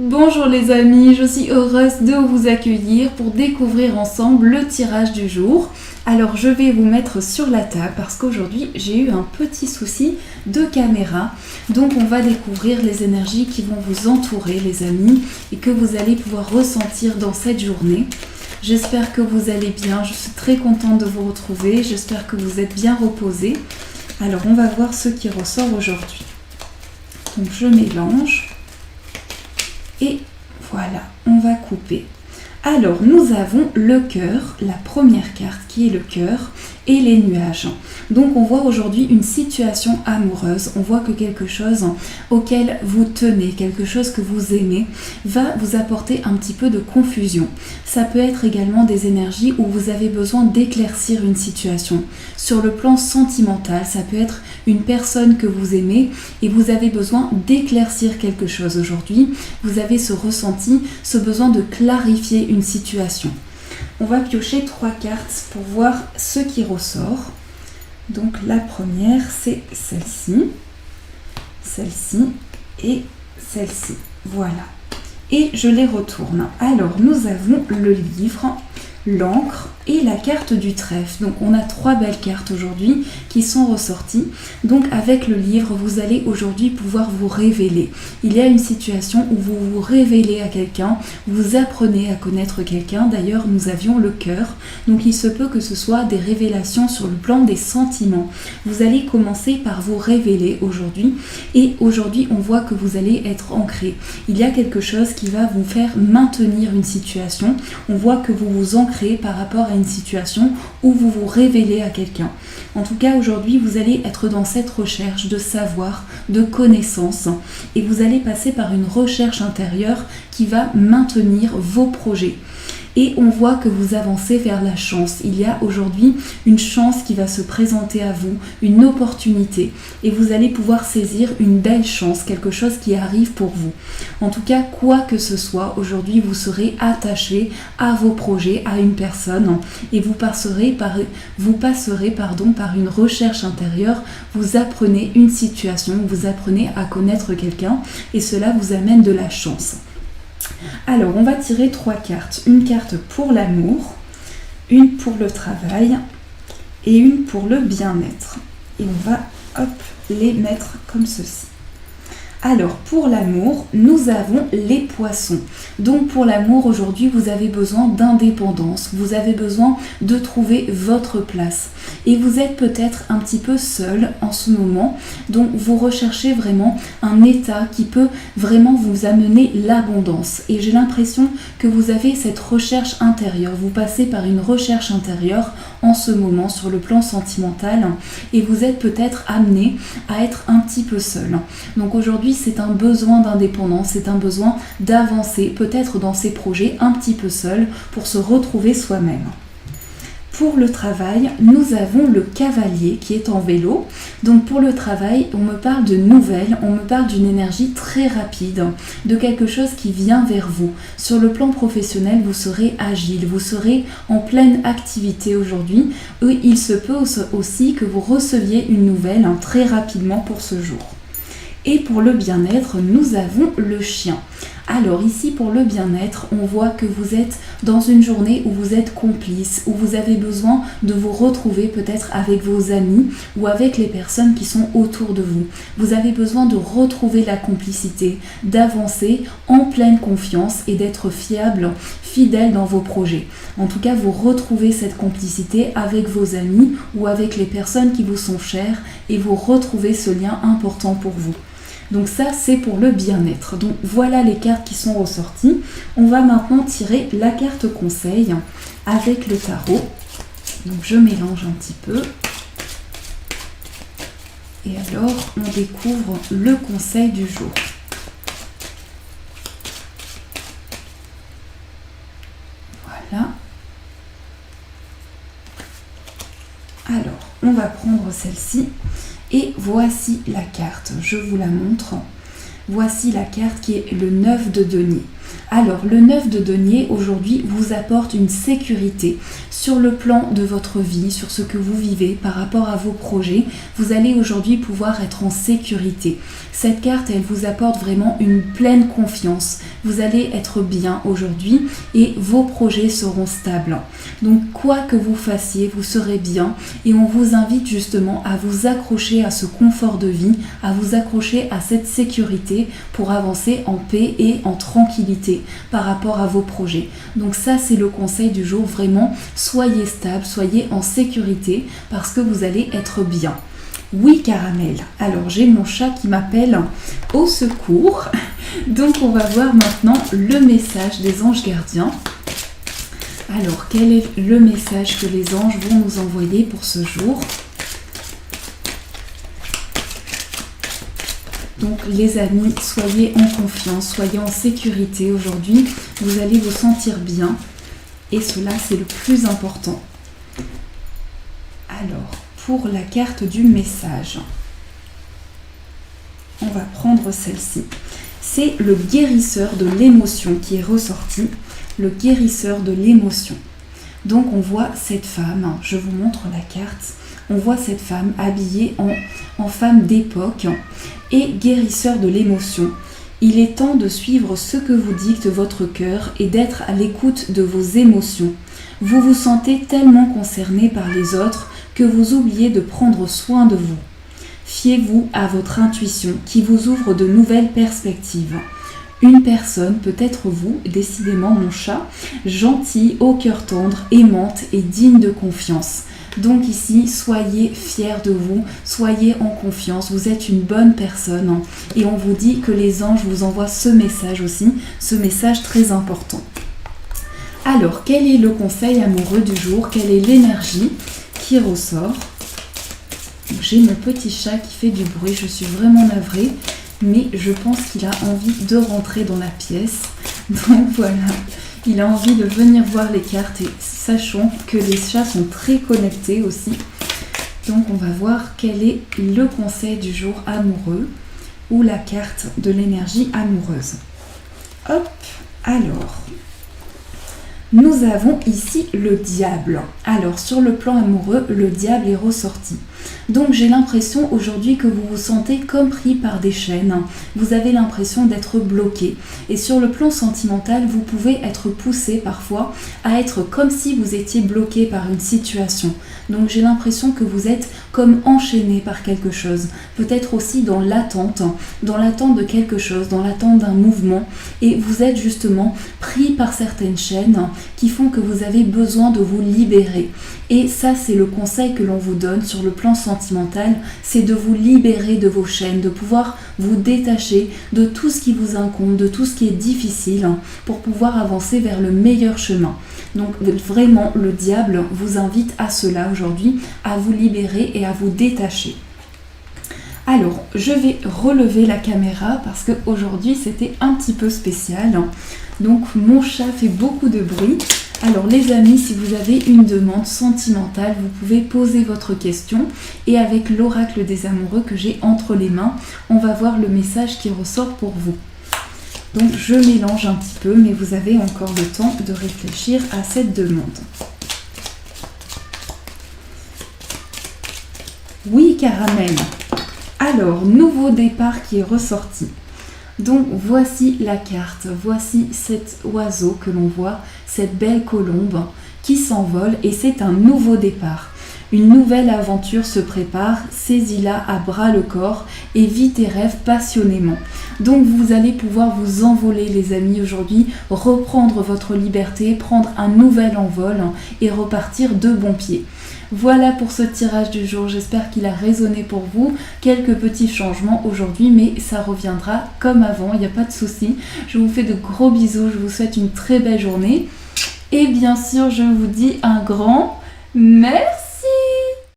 Bonjour les amis, je suis heureuse de vous accueillir pour découvrir ensemble le tirage du jour. Alors je vais vous mettre sur la table parce qu'aujourd'hui j'ai eu un petit souci de caméra. Donc on va découvrir les énergies qui vont vous entourer les amis et que vous allez pouvoir ressentir dans cette journée. J'espère que vous allez bien, je suis très contente de vous retrouver, j'espère que vous êtes bien reposés. Alors on va voir ce qui ressort aujourd'hui. Donc je mélange. Et voilà, on va couper. Alors, nous avons le cœur, la première carte qui est le cœur et les nuages. Donc, on voit aujourd'hui une situation amoureuse. On voit que quelque chose auquel vous tenez, quelque chose que vous aimez, va vous apporter un petit peu de confusion. Ça peut être également des énergies où vous avez besoin d'éclaircir une situation. Sur le plan sentimental, ça peut être une personne que vous aimez et vous avez besoin d'éclaircir quelque chose aujourd'hui. Vous avez ce ressenti, ce besoin de clarifier une situation. On va piocher 3 cartes pour voir ce qui ressort. Donc la première, c'est celle-ci et celle-ci. Voilà. Et je les retourne. Alors, nous avons le livre, l'encre et la carte du trèfle. Donc on a 3 belles cartes aujourd'hui qui sont ressorties. Donc avec le livre, vous allez aujourd'hui pouvoir vous révéler. Il y a une situation où vous vous révélez à quelqu'un, vous apprenez à connaître quelqu'un. D'ailleurs, nous avions le cœur. Donc il se peut que ce soit des révélations sur le plan des sentiments. Vous allez commencer par vous révéler aujourd'hui. Et aujourd'hui, on voit que vous allez être ancré. Il y a quelque chose qui va vous faire maintenir une situation. On voit que vous vous ancrez par rapport à une situation où vous vous révélez à quelqu'un. En tout cas, aujourd'hui, vous allez être dans cette recherche de savoir, de connaissance, et vous allez passer par une recherche intérieure qui va maintenir vos projets. Et on voit que vous avancez vers la chance. Il y a aujourd'hui une chance qui va se présenter à vous, une opportunité. Et vous allez pouvoir saisir une belle chance, quelque chose qui arrive pour vous. En tout cas, quoi que ce soit, aujourd'hui, vous serez attaché à vos projets, à une personne. Et vous passerez par une recherche intérieure. Vous apprenez une situation, vous apprenez à connaître quelqu'un. Et cela vous amène de la chance. Alors, on va tirer 3 cartes. Une carte pour l'amour, une pour le travail et une pour le bien-être. Et on va, les mettre comme ceci. Alors, pour l'amour, nous avons les poissons. Donc, pour l'amour, aujourd'hui, vous avez besoin d'indépendance. Vous avez besoin de trouver votre place. Et vous êtes peut-être un petit peu seul en ce moment. Donc, vous recherchez vraiment un état qui peut vraiment vous amener l'abondance. Et j'ai l'impression que vous avez cette recherche intérieure. Vous passez par une recherche intérieure en ce moment sur le plan sentimental. Et vous êtes peut-être amené à être un petit peu seul. Donc, aujourd'hui, c'est un besoin d'indépendance, c'est un besoin d'avancer, peut-être dans ses projets un petit peu seul pour se retrouver soi-même. Pour le travail, nous avons le cavalier qui est en vélo. Donc pour le travail, on me parle de nouvelles, on me parle d'une énergie très rapide, de quelque chose qui vient vers vous. Sur le plan professionnel, vous serez agile, vous serez en pleine activité aujourd'hui. Il se peut aussi que vous receviez une nouvelle très rapidement pour ce jour. Et pour le bien-être, nous avons le chien. Alors ici, pour le bien-être, on voit que vous êtes dans une journée où vous êtes complice, où vous avez besoin de vous retrouver peut-être avec vos amis ou avec les personnes qui sont autour de vous. Vous avez besoin de retrouver la complicité, d'avancer en pleine confiance et d'être fiable, fidèle dans vos projets. En tout cas, vous retrouvez cette complicité avec vos amis ou avec les personnes qui vous sont chères et vous retrouvez ce lien important pour vous. Donc ça, c'est pour le bien-être. Donc voilà les cartes qui sont ressorties. On va maintenant tirer la carte conseil avec le tarot. Donc je mélange un petit peu. Et alors, on découvre le conseil du jour. Voilà. Alors, on va prendre celle-ci. Et voici la carte, je vous la montre. Voici la carte qui est le 9 de denier. Alors, le 9 de denier, aujourd'hui, vous apporte une sécurité sur le plan de votre vie, sur ce que vous vivez par rapport à vos projets. Vous allez aujourd'hui pouvoir être en sécurité. Cette carte, elle vous apporte vraiment une pleine confiance. Vous allez être bien aujourd'hui et vos projets seront stables. Donc, quoi que vous fassiez, vous serez bien et on vous invite justement à vous accrocher à ce confort de vie, à vous accrocher à cette sécurité pour avancer en paix et en tranquillité par rapport à vos projets. Donc ça, c'est le conseil du jour, vraiment, soyez stable, soyez en sécurité parce que vous allez être bien. Oui, Caramel. Alors, j'ai mon chat qui m'appelle au secours. Donc, on va voir maintenant le message des anges gardiens. Alors, quel est le message que les anges vont nous envoyer pour ce jour ? Donc les amis, soyez en confiance, soyez en sécurité aujourd'hui. Vous allez vous sentir bien et cela, c'est le plus important. Alors, pour la carte du message, on va prendre celle-ci. C'est le guérisseur de l'émotion qui est ressorti. Le guérisseur de l'émotion. Donc on voit cette femme, je vous montre la carte. On voit cette femme habillée en femme d'époque et guérisseur de l'émotion. Il est temps de suivre ce que vous dicte votre cœur et d'être à l'écoute de vos émotions. Vous vous sentez tellement concerné par les autres que vous oubliez de prendre soin de vous. Fiez-vous à votre intuition qui vous ouvre de nouvelles perspectives. Une personne, peut-être vous, décidément mon chat, gentille, au cœur tendre, aimante et digne de confiance. Donc ici, soyez fiers de vous, soyez en confiance, vous êtes une bonne personne. Et on vous dit que les anges vous envoient ce message aussi, ce message très important. Alors, quel est le conseil amoureux du jour? Quelle est l'énergie qui ressort? J'ai mon petit chat qui fait du bruit, je suis vraiment navrée. Mais je pense qu'il a envie de rentrer dans la pièce. Donc voilà, il a envie de venir voir les cartes et sachons que les chats sont très connectés aussi. Donc on va voir quel est le conseil du jour amoureux ou la carte de l'énergie amoureuse. Hop, alors, nous avons ici le diable. Alors sur le plan amoureux, le diable est ressorti. Donc j'ai l'impression aujourd'hui que vous vous sentez comme pris par des chaînes. Vous avez l'impression d'être bloqué. Et sur le plan sentimental, vous pouvez être poussé parfois à être comme si vous étiez bloqué par une situation. Donc j'ai l'impression que vous êtes comme enchaîné par quelque chose. Peut-être aussi dans l'attente de quelque chose, dans l'attente d'un mouvement. Et vous êtes justement pris par certaines chaînes qui font que vous avez besoin de vous libérer. Et ça, c'est le conseil que l'on vous donne sur le plan sentimental, c'est de vous libérer de vos chaînes, de pouvoir vous détacher de tout ce qui vous incombe, de tout ce qui est difficile pour pouvoir avancer vers le meilleur chemin. Donc vraiment, le diable vous invite à cela aujourd'hui, à vous libérer et à vous détacher. Alors, je vais relever la caméra parce qu'aujourd'hui, c'était un petit peu spécial. Donc, mon chat fait beaucoup de bruit. Alors les amis, si vous avez une demande sentimentale, vous pouvez poser votre question et avec l'oracle des amoureux que j'ai entre les mains, on va voir le message qui ressort pour vous. Donc je mélange un petit peu, mais vous avez encore le temps de réfléchir à cette demande. Oui, Caramel. Alors, nouveau départ qui est ressorti. Donc voici la carte, voici cet oiseau que l'on voit, cette belle colombe qui s'envole et c'est un nouveau départ. Une nouvelle aventure se prépare, saisis-la à bras le corps et vis tes rêves passionnément. Donc vous allez pouvoir vous envoler les amis aujourd'hui, reprendre votre liberté, prendre un nouvel envol et repartir de bon pied. Voilà pour ce tirage du jour, j'espère qu'il a résonné pour vous. Quelques petits changements aujourd'hui, mais ça reviendra comme avant, il n'y a pas de souci. Je vous fais de gros bisous, je vous souhaite une très belle journée. Et bien sûr, je vous dis un grand merci.